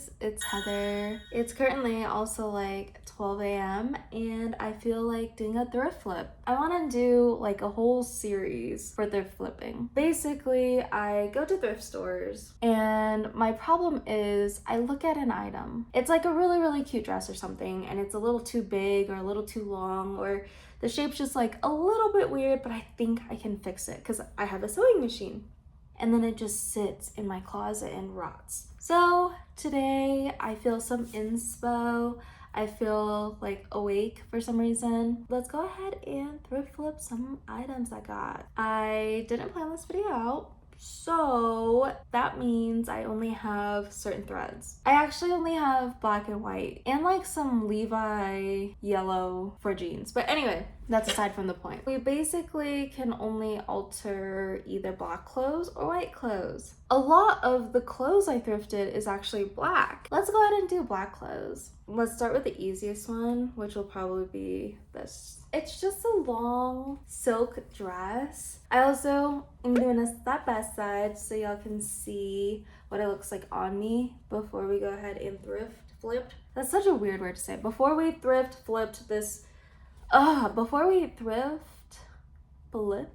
guys, it's Heather. It's currently also like 12 a.m. and I feel like doing a thrift flip. I want to do like a whole series for thrift flipping. Basically, I go to thrift stores and my problem is I look at an item. It's like a really cute dress or something and it's a little too big or a little too long, or the shape's just like a little bit weird, but I think I can fix it because I have a sewing machine. And then it just sits in my closet and rots. So today I feel some inspo. I feel like awake for some reason. Let's go ahead and thrift flip some items I got. I didn't plan this video out, so that means I only have certain threads. I actually only have black and white and like some Levi yellow for jeans. But anyway, that's aside from the point. We basically can only alter either black clothes or white clothes. A lot of the clothes I thrifted is actually black. Let's go ahead and do black clothes. Let's start with the easiest one, which will probably be this. It's just a long silk dress. I also am doing a step by side so y'all can see what it looks like on me before we go ahead and thrift flipped. That's such a weird word to say. Before we thrift flipped this, before we thrift flip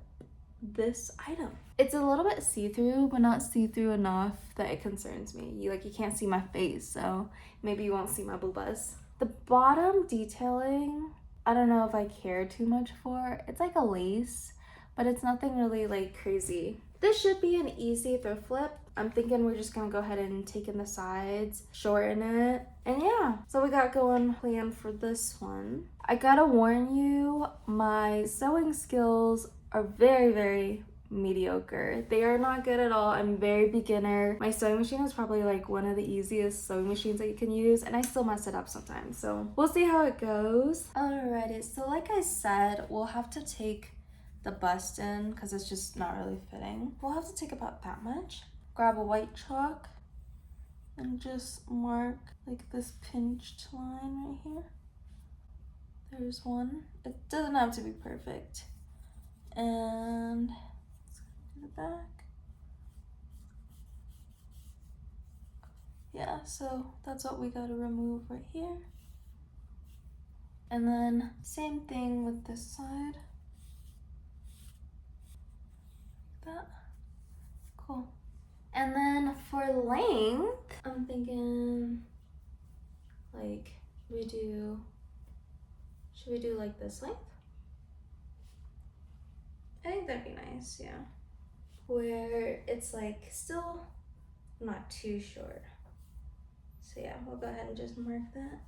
this item. It's a little bit see-through, but not see-through enough that it concerns me. You can't see my face, so maybe you won't see my boobas. The bottom detailing, I don't know if I care too much for. It's like a lace, but it's nothing really like crazy. This should be an easy thrift flip. I'm thinking we're just gonna go ahead and take in the sides, shorten it, and yeah. So we got going plan for this one. I gotta warn you, my sewing skills are very mediocre. They are not good at all. I'm very beginner. My sewing machine is probably like one of the easiest sewing machines that you can use, and I still mess it up sometimes. So we'll see how it goes. Alrighty, so like I said, we'll have to take the bust in because it's just not really fitting. We'll have to take about that much. Grab a white chalk and just mark like this pinched line right here. There's one. It doesn't have to be perfect. And let's go to the back. Yeah, so that's what we gotta remove right here. And then same thing with this side. Like that. Cool. And then for length, I'm thinking like should we do like this length? I think that'd be nice, yeah. Where it's like still not too short. So yeah, we'll go ahead and just mark that.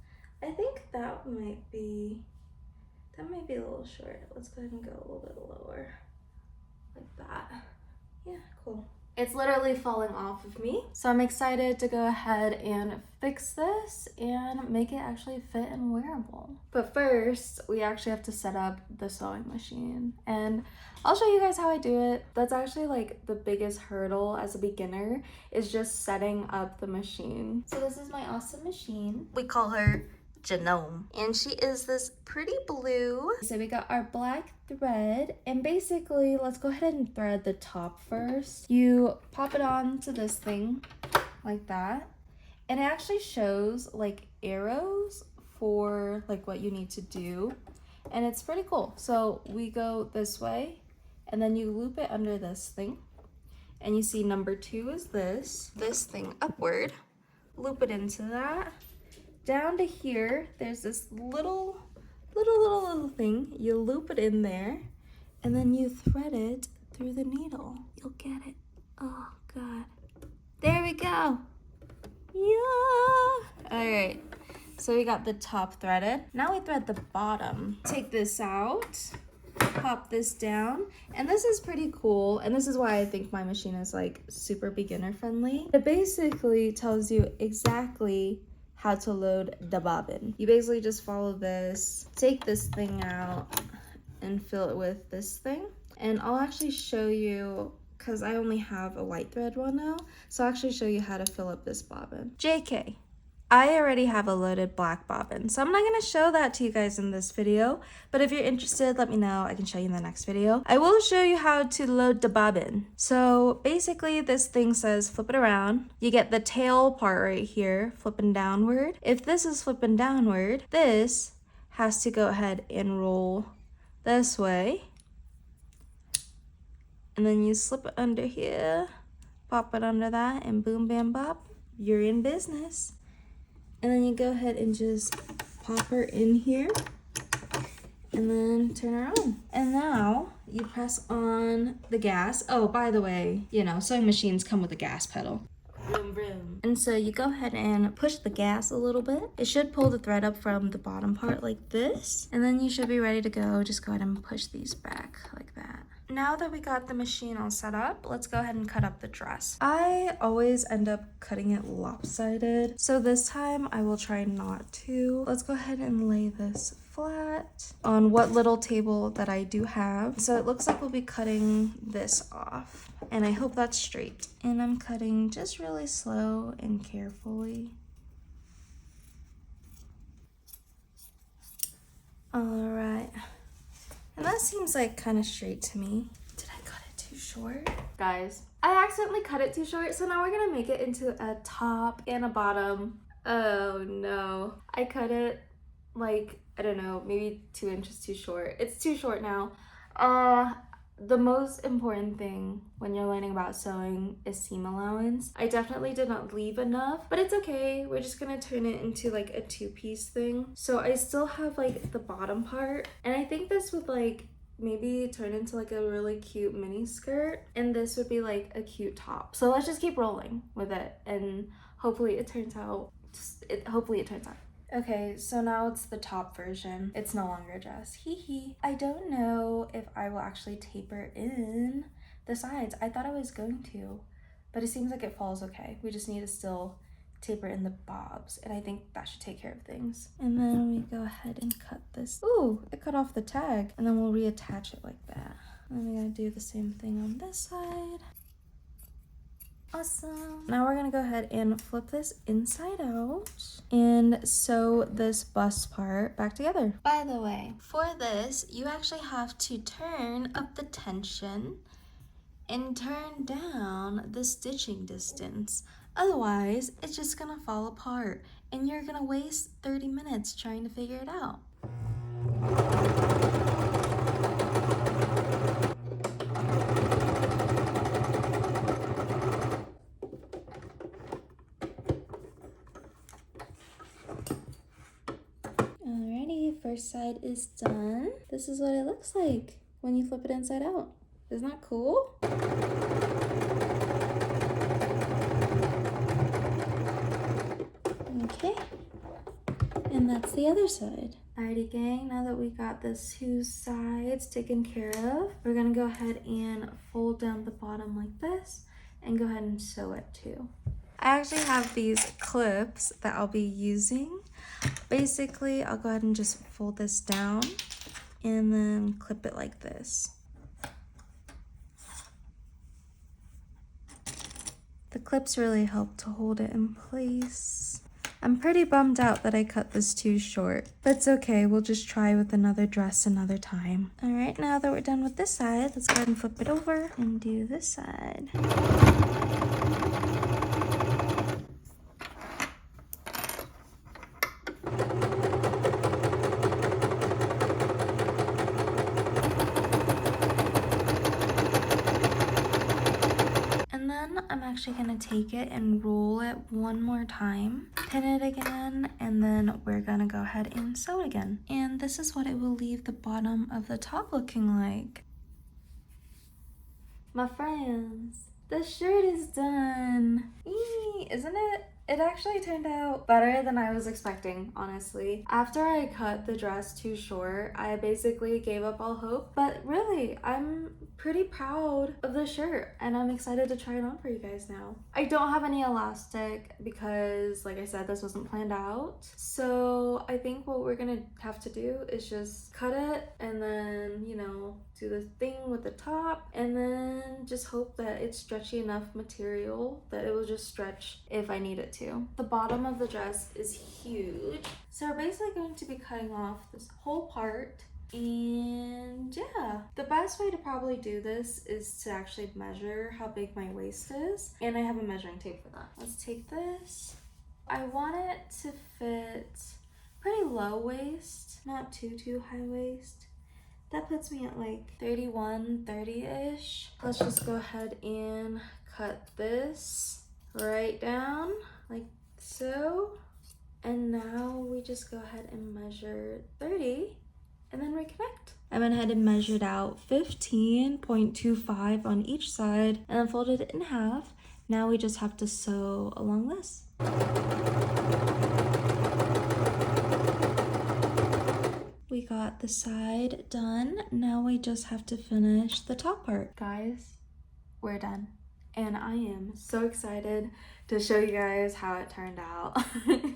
I think that might be a little short. Let's go ahead and go a little bit lower. Like that. Yeah, cool. It's literally falling off of me. So I'm excited to go ahead and fix this and make it actually fit and wearable. But first, we actually have to set up the sewing machine. And I'll show you guys how I do it. That's actually like the biggest hurdle as a beginner, is just setting up the machine. So this is my awesome machine. We call her Genome, and she is this pretty blue. So we got our black thread, and basically let's go ahead and thread the top first. You pop it on to this thing like that, and it actually shows like arrows for like what you need to do, and it's pretty cool. So we go this way, and then you loop it under this thing, and you see number 2 is this thing upward, loop it into that. Down to here, there's this little thing. You loop it in there, and then you thread it through the needle. You'll get it. Oh God. There we go. Yeah. All right. So we got the top threaded. Now we thread the bottom. Take this out, pop this down, and this is pretty cool. And this is why I think my machine is like super beginner friendly. It basically tells you exactly how to load the bobbin. You basically just follow this, take this thing out and fill it with this thing. And I'll actually show you, because I only have a white thread one now, so I'll actually show you how to fill up this bobbin. JK, I already have a loaded black bobbin, so I'm not going to show that to you guys in this video, but if you're interested, let me know. I can show you in the next video. I will show you how to load the bobbin. So basically this thing says flip it around. You get the tail part right here, flipping downward. If this is flipping downward, this has to go ahead and roll this way. And then you slip it under here, pop it under that, and boom, bam, bop, you're in business. And then you go ahead and just pop her in here and then turn her on. And now you press on the gas. Oh, by the way, you know, sewing machines come with a gas pedal. Vroom, vroom. And so you go ahead and push the gas a little bit. It should pull the thread up from the bottom part like this. And then you should be ready to go. Just go ahead and push these back like that. Now that we got the machine all set up, let's go ahead and cut up the dress. I always end up cutting it lopsided, so this time I will try not to. Let's go ahead and lay this flat on what little table that I do have. So it looks like we'll be cutting this off, and I hope that's straight. And I'm cutting just really slow and carefully. All right. And that seems like kind of straight to me. Did I cut it too short? Guys, I accidentally cut it too short, so now we're gonna make it into a top and a bottom. Oh no. I cut it like, I don't know, maybe 2 inches too short. It's too short now. The most important thing when you're learning about sewing is seam allowance. I definitely did not leave enough, but it's okay. We're just gonna turn it into like a 2-piece thing. So I still have like the bottom part, and I think this would like maybe turn into like a really cute mini skirt, and this would be like a cute top. So let's just keep rolling with it, and hopefully it turns out. Hopefully it turns out. Okay, so now it's the top version. It's no longer a dress. Hee hee. I don't know if I will actually taper in the sides. I thought I was going to, but it seems like it falls okay. We just need to still taper in the bobs, and I think that should take care of things. And then we go ahead and cut this. Ooh, it cut off the tag, and then we'll reattach it like that. And then we're gonna do the same thing on this side. Awesome. Now we're gonna go ahead and flip this inside out and sew this bust part back together. By the way, for this, you actually have to turn up the tension and turn down the stitching distance. Otherwise, it's just gonna fall apart and you're gonna waste 30 minutes trying to figure it out. First side is done. This is what it looks like when you flip it inside out. Isn't that cool? Okay, and that's the other side. Alrighty gang, now that we got the 2 sides taken care of, we're gonna go ahead and fold down the bottom like this and go ahead and sew it too. I actually have these clips that I'll be using. Basically, I'll go ahead and just fold this down and then clip it like this. The clips really help to hold it in place. I'm pretty bummed out that I cut this too short, but it's okay. We'll just try with another dress another time. All right, now that we're done with this side, let's go ahead and flip it over and do this side. I'm actually gonna take it and roll it one more time, pin it again, and then we're gonna go ahead and sew it again. And this is what it will leave the bottom of the top looking like. My friends, the shirt is done. Eee, isn't it? It actually turned out better than I was expecting, honestly. After I cut the dress too short, I basically gave up all hope, but really, I'm pretty proud of the shirt and I'm excited to try it on for you guys now. I don't have any elastic because, like I said, this wasn't planned out. So I think what we're gonna have to do is just cut it and then, you know, do the thing with the top and then just hope that it's stretchy enough material that it will just stretch if I need it to. The bottom of the dress is huge. So we're basically going to be cutting off this whole part. And yeah, the best way to probably do this is to actually measure how big my waist is. And I have a measuring tape for that. Let's take this. I want it to fit pretty low waist, not too high waist. That puts me at like 31, 30-ish. Let's just go ahead and cut this right down like so. And now we just go ahead and measure 30 and then reconnect. I went ahead and measured out 15.25 on each side and then folded it in half. Now we just have to sew along this. We got the side done. Now we just have to finish the top part. Guys, we're done. And I am so excited to show you guys how it turned out.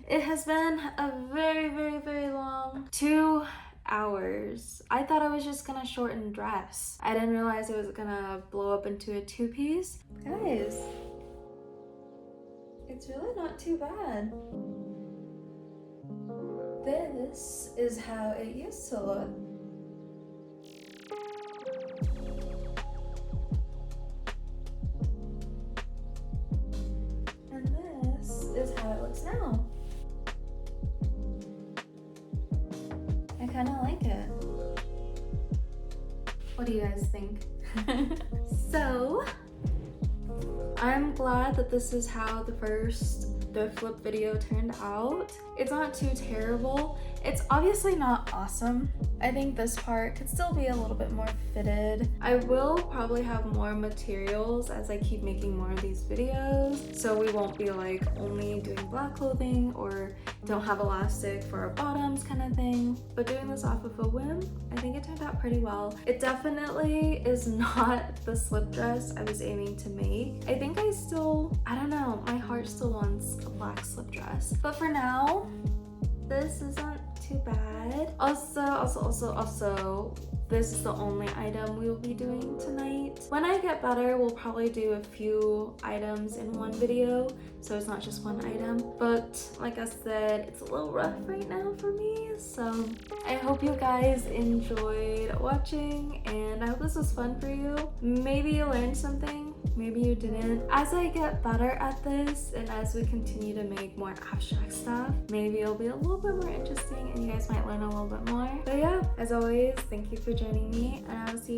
It has been a very long 2 hours. I thought I was just gonna shorten dress. I didn't realize it was gonna blow up into a 2-piece. Guys, it's really not too bad. This is how it used to look. And this is how it looks now. I kind of like it. What do you guys think? So, I'm glad that this is how the first thrift flip video turned out. It's not too terrible. It's obviously not awesome. I think this part could still be a little bit more fitted. I will probably have more materials as I keep making more of these videos, so we won't be like only doing black clothing or don't have elastic for our bottoms kind of thing. But doing this off of a whim, I think it turned out pretty well. It definitely is not the slip dress I was aiming to make. I think I don't know, my heart still wants a black slip dress. But for now, this isn't too bad. Also, this is the only item we will be doing tonight. When I get better, we'll probably do a few items in one video, so it's not just one item. But like I said, it's a little rough right now for me, so I hope you guys enjoyed watching, and I hope this was fun for you. Maybe you learned something, maybe you didn't. As I get better at this, and as we continue to make more abstract stuff, maybe it'll be a little bit more interesting and you guys might learn a little bit more. But yeah, as always, thank you for joining me, and I'll see